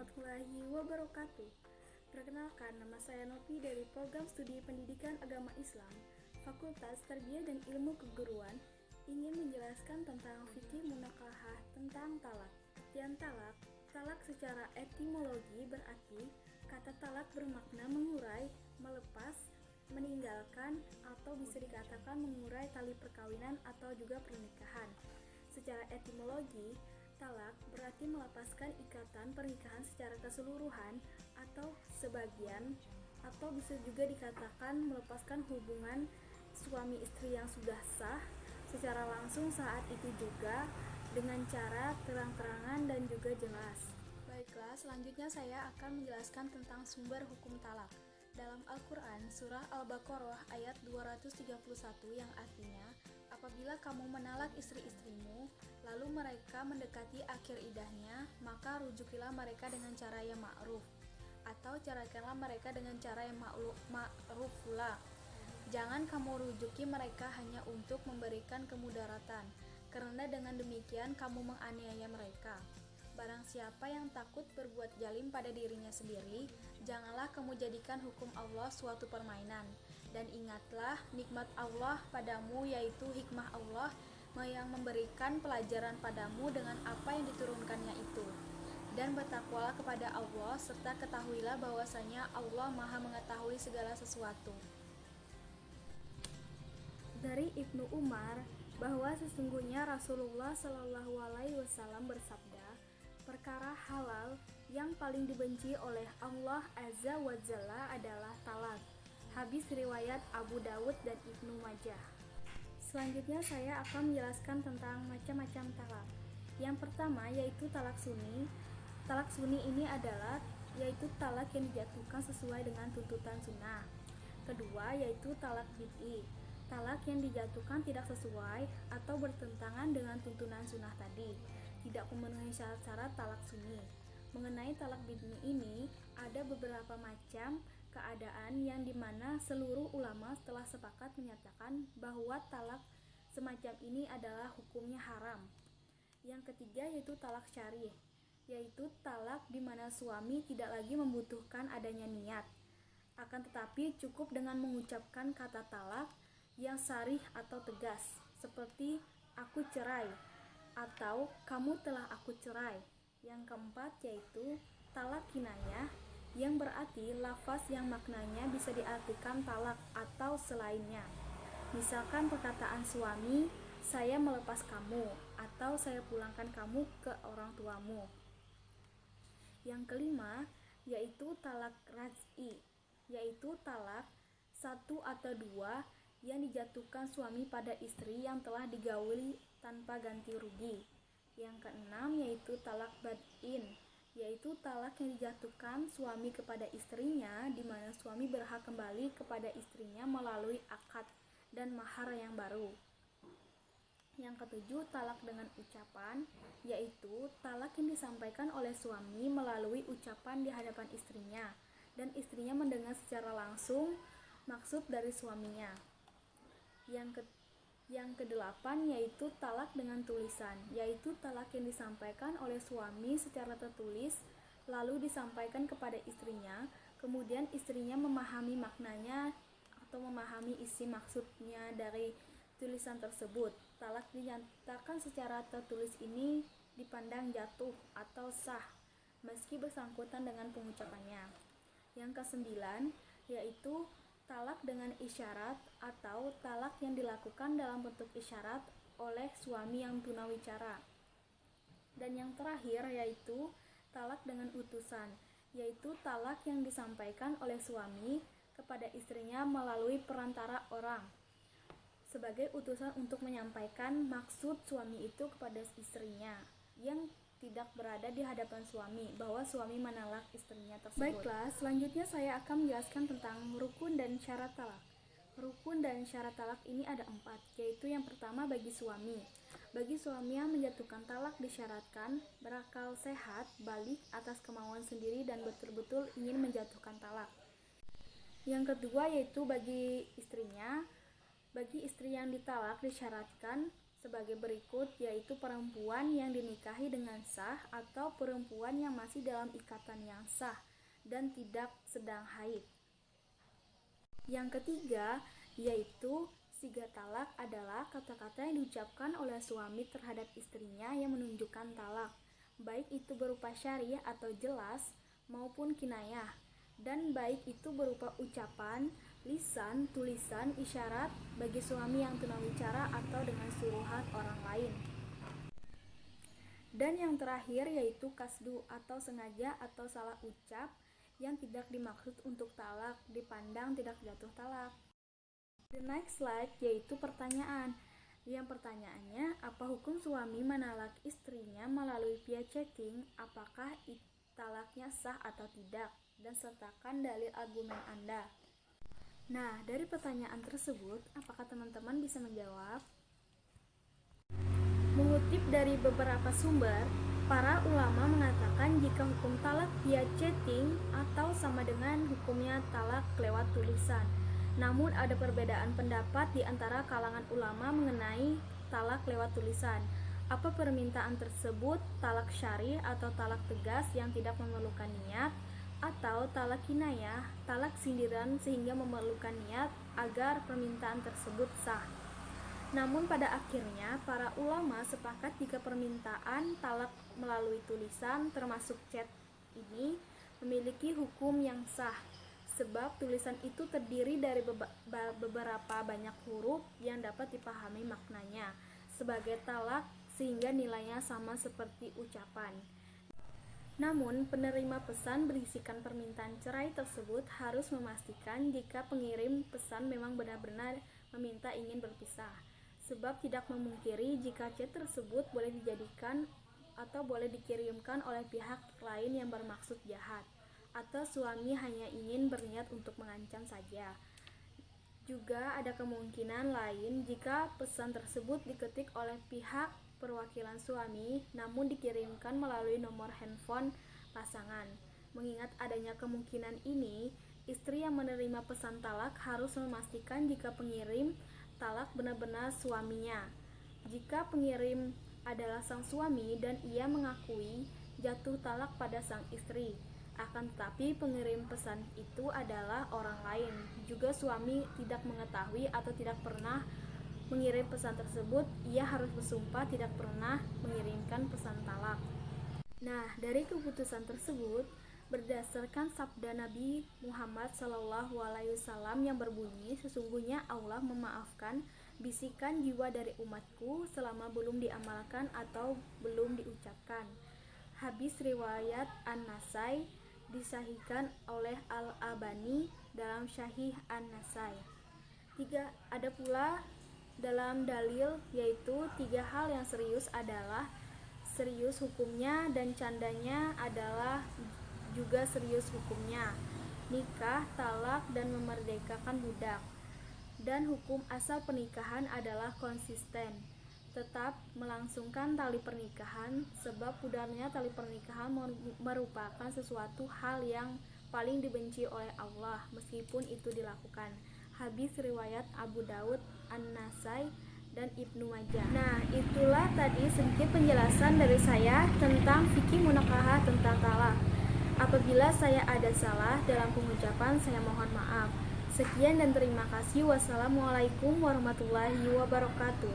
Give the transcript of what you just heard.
warahmatullahi wabarakatuh. Perkenalkan, nama saya Novi dari Program Studi Pendidikan Agama Islam, Fakultas Tarbiyah dan Ilmu Keguruan, ingin menjelaskan tentang fikih munakalah tentang talak. Artian talak, talak secara etimologi berarti kata talak bermakna mengurai, melepas, meninggalkan, atau bisa dikatakan mengurai tali perkawinan atau juga pernikahan. Secara etimologi, talak berarti melepaskan ikatan pernikahan secara keseluruhan atau sebagian, atau bisa juga dikatakan melepaskan hubungan suami istri yang sudah sah secara langsung saat itu juga dengan cara terang-terangan dan juga jelas. Baiklah, selanjutnya saya akan menjelaskan tentang sumber hukum talak. Dalam Al-Quran, surah Al-Baqarah ayat 231 yang artinya, apabila kamu menalak istri-istrimu, lalu mereka mendekati akhir idahnya, maka rujukilah mereka dengan cara yang ma'ruf, atau ceraikanlah mereka dengan cara yang ma'ruf pula. Jangan kamu rujuki mereka hanya untuk memberikan kemudaratan, karena dengan demikian kamu menganiaya mereka. Barang siapa yang takut berbuat zalim pada dirinya sendiri, janganlah kamu jadikan hukum Allah suatu permainan. Dan ingatlah nikmat Allah padamu, yaitu hikmah Allah yang memberikan pelajaran padamu dengan apa yang diturunkannya itu. Dan bertakwalah kepada Allah, serta ketahuilah bahwasanya Allah Maha mengetahui segala sesuatu. Dari Ibnu Umar bahwa sesungguhnya Rasulullah Shallallahu Alaihi Wasallam bersabda, perkara halal yang paling dibenci oleh Allah Azza wa Jalla adalah talak. Hadis riwayat Abu Dawud dan Ibnu Majah. Selanjutnya saya akan menjelaskan tentang macam-macam talak. Yang pertama yaitu talak sunni. Talak sunni ini adalah yaitu talak yang dijatuhkan sesuai dengan tuntutan sunnah. Kedua yaitu talak bid'i. Talak yang dijatuhkan tidak sesuai atau bertentangan dengan tuntunan sunnah tadi, tidak memenuhi syarat-syarat talak sunni. Mengenai talak bid'i ini, ada beberapa macam keadaan yang dimana seluruh ulama telah sepakat menyatakan bahwa talak semacam ini adalah hukumnya haram. Yang ketiga yaitu talak syar'i, yaitu talak di mana suami tidak lagi membutuhkan adanya niat, akan tetapi cukup dengan mengucapkan kata talak yang sarih atau tegas, seperti aku cerai atau kamu telah aku cerai. Yang keempat yaitu talak kinayah, yang berarti lafaz yang maknanya bisa diartikan talak atau selainnya. Misalkan perkataan suami, saya melepas kamu, atau saya pulangkan kamu ke orang tuamu. Yang kelima yaitu talak raj'i, yaitu talak satu atau dua yang dijatuhkan suami pada istri yang telah digauli tanpa ganti rugi. Yang keenam yaitu talak bad'in, yaitu talak yang dijatuhkan suami kepada istrinya di mana suami berhak kembali kepada istrinya melalui akad dan mahar yang baru. Yang ketujuh talak dengan ucapan, yaitu talak yang disampaikan oleh suami melalui ucapan di hadapan istrinya dan istrinya mendengar secara langsung maksud dari suaminya. Yang kedelapan yaitu talak dengan tulisan, yaitu talak yang disampaikan oleh suami secara tertulis lalu disampaikan kepada istrinya, kemudian istrinya memahami maknanya atau memahami isi maksudnya dari tulisan tersebut. Talak dinyatakan secara tertulis ini dipandang jatuh atau sah meski bersangkutan dengan pengucapannya. Yang kesembilan yaitu talak dengan isyarat atau talak yang dilakukan dalam bentuk isyarat oleh suami yang tunawicara. Dan yang terakhir yaitu talak dengan utusan, yaitu talak yang disampaikan oleh suami kepada istrinya melalui perantara orang sebagai utusan untuk menyampaikan maksud suami itu kepada istrinya yang tidak berada di hadapan suami, bahwa suami menalak istrinya tersebut. Baiklah, selanjutnya saya akan menjelaskan tentang rukun dan syarat talak. Rukun dan syarat talak ini ada 4, yaitu yang pertama bagi suami. Bagi suami yang menjatuhkan talak disyaratkan berakal sehat, balik atas kemauan sendiri dan betul-betul ingin menjatuhkan talak. Yang kedua yaitu bagi istrinya. Bagi istri yang ditalak disyaratkan sebagai berikut, yaitu perempuan yang dinikahi dengan sah atau perempuan yang masih dalam ikatan yang sah dan tidak sedang haid. Yang ketiga, yaitu siga talak adalah kata-kata yang diucapkan oleh suami terhadap istrinya yang menunjukkan talak, baik itu berupa syarih atau jelas maupun kinayah, dan baik itu berupa ucapan, lisan, tulisan, isyarat bagi suami yang tunawicara atau dengan suruhan orang lain. Dan yang terakhir yaitu kasdu atau sengaja atau salah ucap yang tidak dimaksud untuk talak, dipandang tidak jatuh talak. The next slide yaitu pertanyaan. Yang pertanyaannya, apa hukum suami menalak istrinya melalui via chatting? Apakah talaknya sah atau tidak? Dan sertakan dalil argumen Anda. Nah, dari pertanyaan tersebut, apakah teman-teman bisa menjawab? Mengutip dari beberapa sumber, para ulama mengatakan jika hukum talak via chatting atau sama dengan hukumnya talak lewat tulisan. Namun ada perbedaan pendapat di antara kalangan ulama mengenai talak lewat tulisan. Apa permintaan tersebut talak syar'i atau talak tegas yang tidak memerlukan niat, atau talak kinayah, talak sindiran sehingga memerlukan niat agar permintaan tersebut sah. Namun pada akhirnya para ulama sepakat jika permintaan talak melalui tulisan termasuk chat ini memiliki hukum yang sah, sebab tulisan itu terdiri dari beberapa banyak huruf yang dapat dipahami maknanya sebagai talak sehingga nilainya sama seperti ucapan. Namun, penerima pesan berisikan permintaan cerai tersebut harus memastikan jika pengirim pesan memang benar-benar meminta ingin berpisah, sebab tidak memungkiri jika chat tersebut boleh dijadikan atau boleh dikirimkan oleh pihak lain yang bermaksud jahat, atau suami hanya ingin berniat untuk mengancam saja. Juga ada kemungkinan lain jika pesan tersebut diketik oleh pihak perwakilan suami namun dikirimkan melalui nomor handphone pasangan. Mengingat adanya kemungkinan ini, istri yang menerima pesan talak harus memastikan jika pengirim talak benar-benar suaminya. Jika pengirim adalah sang suami dan ia mengakui jatuh talak pada sang istri, akan tetapi pengirim pesan itu adalah orang lain, juga suami tidak mengetahui atau tidak pernah mengirim pesan tersebut, ia harus bersumpah tidak pernah mengirimkan pesan talak. Nah, dari keputusan tersebut, berdasarkan sabda Nabi Muhammad SAW yang berbunyi, sesungguhnya Allah memaafkan bisikan jiwa dari umatku selama belum diamalkan atau belum diucapkan. Hadis riwayat An-Nasai disahihkan oleh Al-Albani dalam Syahih An-Nasai. Ada pula dalam dalil, yaitu 3 hal yang serius adalah serius hukumnya dan candanya adalah juga serius hukumnya, nikah, talak, dan memerdekakan budak. Dan hukum asal pernikahan adalah konsisten, tetap melangsungkan tali pernikahan, sebab pudarnya tali pernikahan merupakan sesuatu hal yang paling dibenci oleh Allah meskipun itu dilakukan. Hadis riwayat Abu Daud, An-Nasai, dan Ibnu Majah. Nah, itulah tadi sedikit penjelasan dari saya tentang fikih munakahah tentang talak. Apabila saya ada salah dalam pengucapan, saya mohon maaf. Sekian dan terima kasih. Wassalamualaikum warahmatullahi wabarakatuh.